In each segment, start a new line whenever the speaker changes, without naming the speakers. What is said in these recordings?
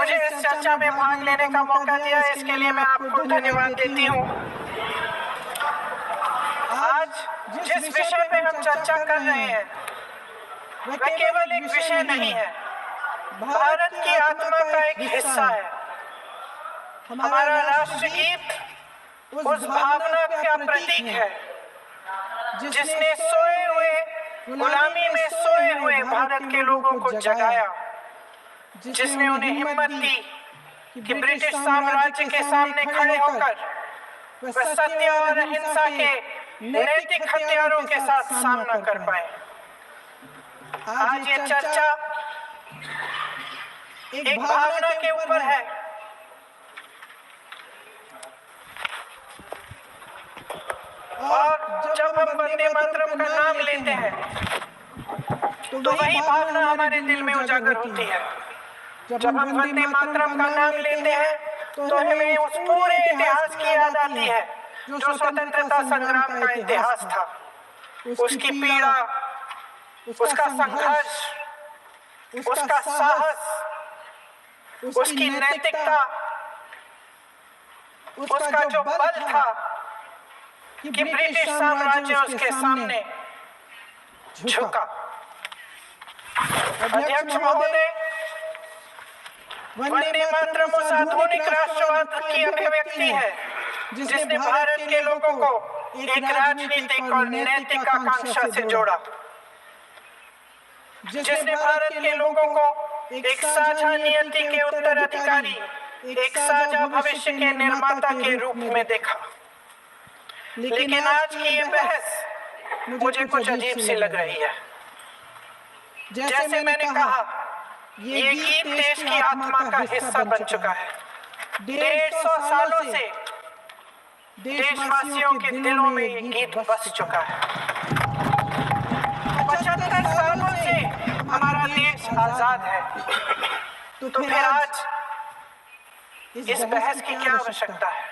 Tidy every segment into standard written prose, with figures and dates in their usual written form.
मुझे इस चर्चा में भाग लेने का मौका दिया, इसके लिए मैं आपको धन्यवाद देती हूँ। आज जिस विषय पे हम चर्चा कर रहे हैं वह केवल एक विषय नहीं है, भारत की आत्मा का एक हिस्सा है। हमारा राष्ट्रगीत उस भावना का प्रतीक है जिसने सोए हुए, गुलामी में सोए हुए भारत के लोगों को जगाया, जिसने उन्हें हिम्मत दी कि ब्रिटिश साम्राज्य के सामने खड़े होकर वह सत्य और अहिंसा के नैतिक हथियारों के साथ सामना कर पाए। आज ये चर्चा एक भावना के ऊपर है। और जब हम वंदे मातरम का नाम लेते हैं तो वही भावना हमारे दिल में उजागर होती है। जब हम वंदे मातरम का नाम लेते हैं तो हमें उस पूरे इतिहास की याद आती है जो स्वतंत्रता संग्राम का इतिहास था, उसकी पीड़ा, उसका संघर्ष, उसका साहस, उसकी नैतिकता, उसका जो बल था कि ब्रिटिश साम्राज्य उसके सामने झुका। अध्यक्ष महोदय, वंदे मातरम उस आधुनिक राष्ट्रवाद की अभिव्यक्ति है जिसने भारत के लोगों को एक राजनीतिक और नैतिक आकांक्षा से जोड़ा, जिसने भारत के लोगों को एक साझा नियति के उत्तराधिकारी, एक साझा भविष्य के निर्माता के रूप में देखा। लेकिन आज की ये बहस मुझे कुछ अजीब सी लग रही है। जैसे मैंने कहा, ये गीत देश की आत्मा का हिस्सा बन चुका है। 150 सालों से देशवासियों के दिलों में ये गीत बस चुका है। 75 सालों से हमारा देश आजाद है, तो फिर आज इस बहस की क्या आवश्यकता है?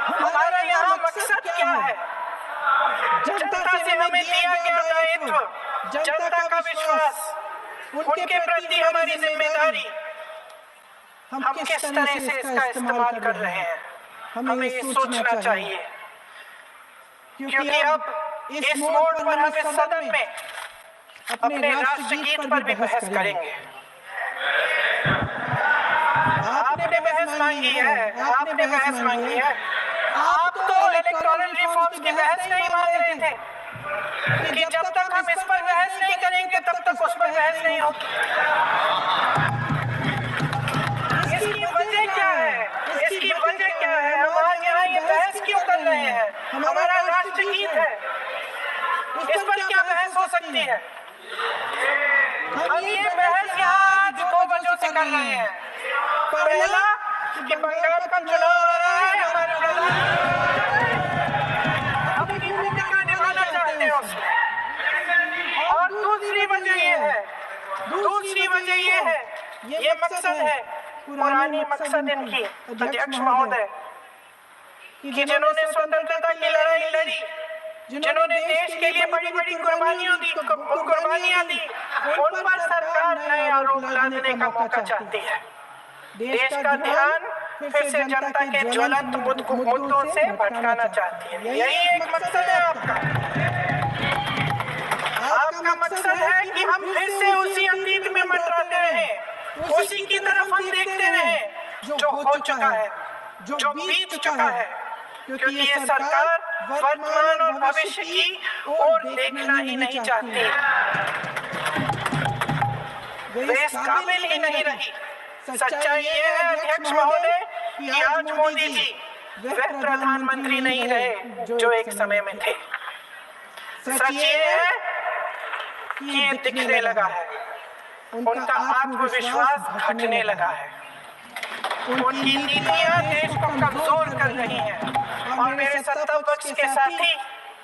हमारा यहाँ मकसद क्या है? जनता से हमें दिया गया दायित्व, जनता का विश्वास, उनके प्रति हमारी जिम्मेदारी, हम किस तरह से इसका इस्तेमाल कर रहे हैं, हमें ये सोचना चाहिए। क्योंकि अब इस मोड़ पर हम इस सदन में अपने राष्ट्रगीत पर भी बहस करेंगे। आपने बहस मांगी है, आपने बहस मांगी है। आप तो इलेक्टोरल रिफॉर्म्स की बहस नहीं मांग रहे थे कि जब तक हम इस पर बहस नहीं करेंगे तब तक उस पर बहस नहीं होगी। इसकी वजह क्या है? इसकी वजह क्या है? हम आज यहाँ ये बहस क्यों कर रहे हैं? हमारा राष्ट्रगीत है, इस पर क्या बहस हो सकती है? हम ये बहस यहाँ आज 2 वजहों से कर रहे हैं। पहला कि बंगाल का चुनाव आ रहा है, हमारे अपनी भूमिका निभाना चाहते हैं उसमें। और दूसरी वजह ये है, ये मकसद है, पुरानी मकसद इनकी अध्यक्ष महोदय, कि जिन्होंने स्वतंत्रता की लड़ाई लड़ी, जिन्होंने देश के लिए बड़ी बड़ी कुर्बानियां दी, उन पर सरकार नए आरोप लादने का मौका चाहती है। देश का ध्यान फिर से जनता के ज्वलंत मुद्दों से भटकाना चाहती है। यही एक मकसद है आपका। आपका मकसद है कि हम फिर से उसी अतीत में मंडराते रहें, उसी की तरफ हम देखते रहें जो हो चुका है, जो बीत चुका है। क्योंकि ये सरकार वर्तमान और भविष्य की ओर देखना ही नहीं चाहती, वे इस काबिल ही नहीं रही। सच्चाई ये है अध्यक्ष महोदय कि आज मोदी जी वह प्रधानमंत्री नहीं रहे जो एक समय में थे। सच ये है कि ये दिखने लगा है, उनका आत्मविश्वास घटने लगा है, उनकी नीतियां देश को कमजोर कर रही हैं। और मेरे सत्ता पक्ष के साथी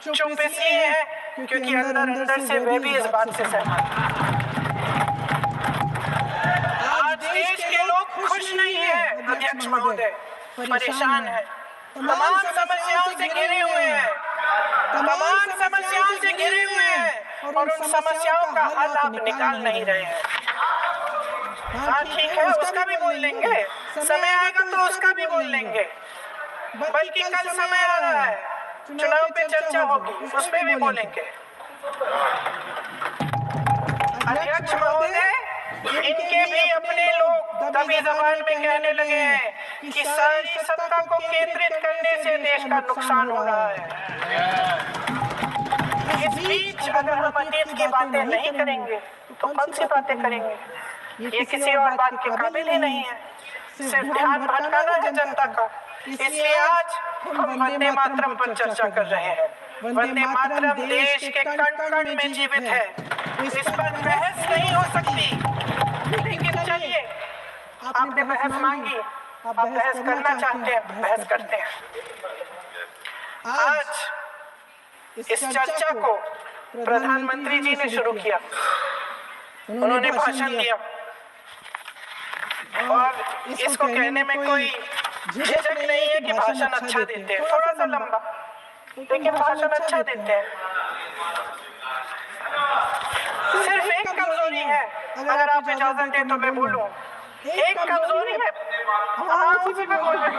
चुप इसलिए हैं क्योंकि अंदर अंदर से वे भी इस बात से सहमत हैं। आज देश के लोग खुश नहीं हैं अध्यक्ष महोदय, परेशान हैं, तमाम समस्याओं से घिरे हुए हैं, तमाम समस्याओं से घिरे हुए हैं। और उन समस्याओं का हल आप निकाल नहीं रहे हैं। हाँ ठीक है, उसका भी बोल लेंगे, समय आएगा तो उसका भी बोल लेंगे, बल्कि कल समय आ रहा है, चुनाव पे चर्चा होगी, उस पे भी बोलेंगे। अध्यक्ष महोदय, इनके भी अपने लोग तभी जबान में कहने लगे हैं कि सारी सत्ता को केंद्रित करने से देश का नुकसान हो रहा है। इस बीच अगर हम अतीत की बातें नहीं करेंगे तो कौन सी बातें करेंगे? ये किसी और बात के काबिल ही नहीं है, सिर्फ ध्यान भटकाना है जनता का। इसलिए आज हम वंदे मातरम पर चर्चा कर रहे हैं। वंदे मातरम देश के कण कण में जीवित है, इस पर बहस नहीं हो सकती। लेकिन चलिए, आपने बहस मांगी, आप बहस करना चाहते हैं, बहस करते हैं। आज इस चर्चा को प्रधानमंत्री जी ने शुरू किया, उन्होंने भाषण दिया और इसको कहने में कोई झिझक नहीं है कि भाषण अच्छा देते हैं, थोड़ा सा लंबा, लेकिन भाषण अच्छा देते हैं। सिर्फ एक कमजोरी है, अगर आप इजाजत दें तो मैं बोलूं, एक कमजोरी है, हाँ उसी पे बोल रहे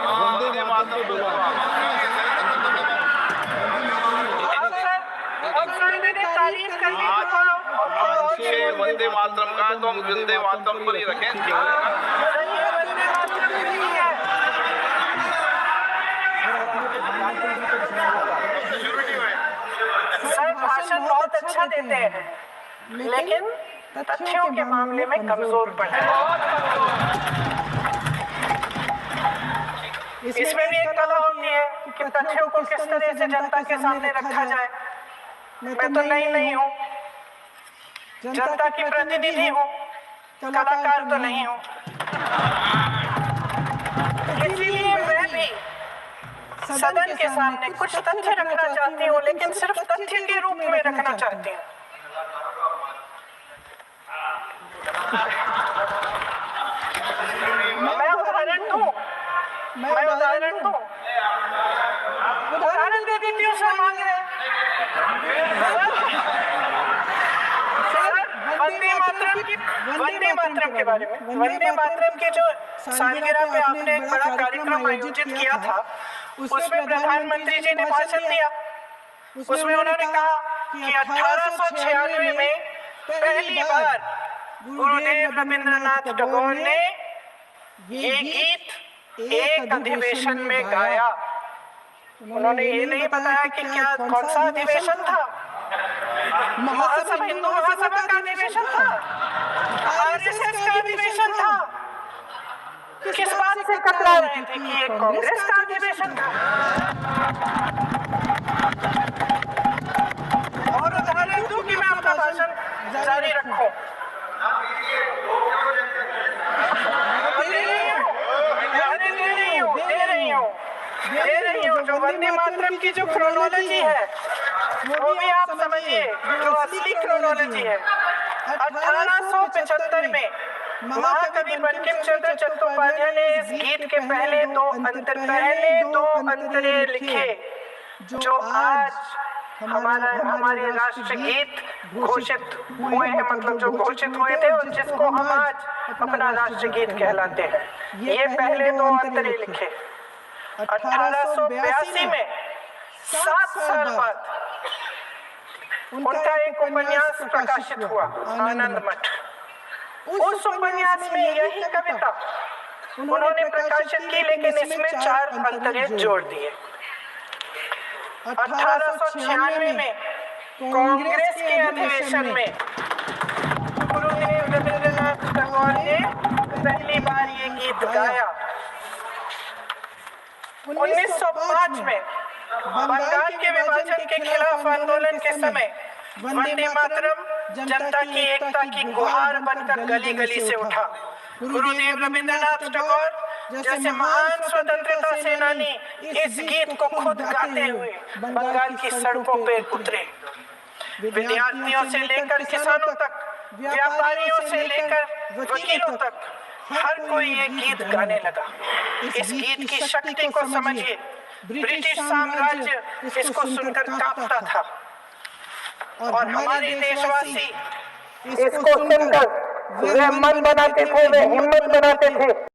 तारीफ करनी तो
वंदे मातरम का तो हम वंदे मातरम पर ही रखें।
सर भाषण बहुत अच्छा देते हैं, लेकिन तथ्यों के मामले में कमजोर पड़े। इसमें भी एक कला होती है कि तथ्यों को किस तरह से जनता के सामने रखा जाए। मैं तो नहीं हूँ, जनता की प्रतिनिधि हूँ, कलाकार तो नहीं हूँ। इसलिए मैं भी सदन के सामने कुछ तथ्य रखना चाहती हूँ, लेकिन सिर्फ तथ्य के रूप में रखना चाहती हूँ। मैं उदाहरण दूं, उदाहरण दे देती हूँ सर, मांग रहे हैं। वंदे मातरम के बारे में, वंदे मातरम की जो सालगिरह पे आपने एक बड़ा कार्यक्रम आयोजित किया था, उसमें प्रधानमंत्री जी ने भाषण दिया। उसमें उन्होंने कहा कि 1896 में पहली बार गुरुदेव रविंद्रनाथ टैगोर ने ये गीत एक अधिवेशन में गाया। उन्होंने ये नहीं बताया कि क्या कौन सा अधिवेशन था, महासभा, हिंदू महासभा का अधिवेशन था, आरएसएस का अधिवेशन था, किस बात से कतरा रहे थे कि ये कांग्रेस का अधिवेशन था। और उदाहरण दूं कि मैं आपका भाषण जारी रखूं, दे रही हूँ। जो वंदे मातरम की जो क्रोनोलॉजी है वो भी आप समझिए, जो असली क्रोनोलॉजी है। 1875 में महाकवि बंकिम चंद्र चट्टोपाध्याय ने इस गीत के पहले दो अंतरे लिखे, जो आज हमारे राष्ट्रगीत घोषित हुए हैं, मतलब जो घोषित हुए थे और जिसको हम आज अपना राष्ट्रगीत कहलाते हैं। ये पहले दो अंतरे लिखे 1882 में, 7 साल बाद उनका एक उपन्यास प्रकाशित हुआ, आनंद मठ। उस उपन्यास में यही कविता उन्होंने प्रकाशित की, लेकिन इसमें 4 अंतरे जोड़ दिए। 1896 में कांग्रेस के अधिवेशन में गुरुदेव रविंद्रनाथ टैगोर ने पहली बार ये गीत गाया। 1905 में बंगाल के विभाजन के खिलाफ आंदोलन के समय वंदे मातरम जनता की एकता की गुहार बनकर गली गली से उठा। गुरुदेव रविंद्रनाथ टैगोर जैसे महान स्वतंत्रता सेनानी इस गीत को खुद गाते हुए बंगाल की सड़कों पर उतरे। विद्यार्थियों से लेकर किसानों तक, व्यापारियों से लेकर वकीलों तक, हर कोई ये गीत गाने लगा। इस गीत की शक्ति को समझिए, ब्रिटिश साम्राज्य इसको सुनकर कांपता था। और हमारे देशवासी
इसको सुनकर वे मन बनाते थे, वे हिम्मत बनाते थे।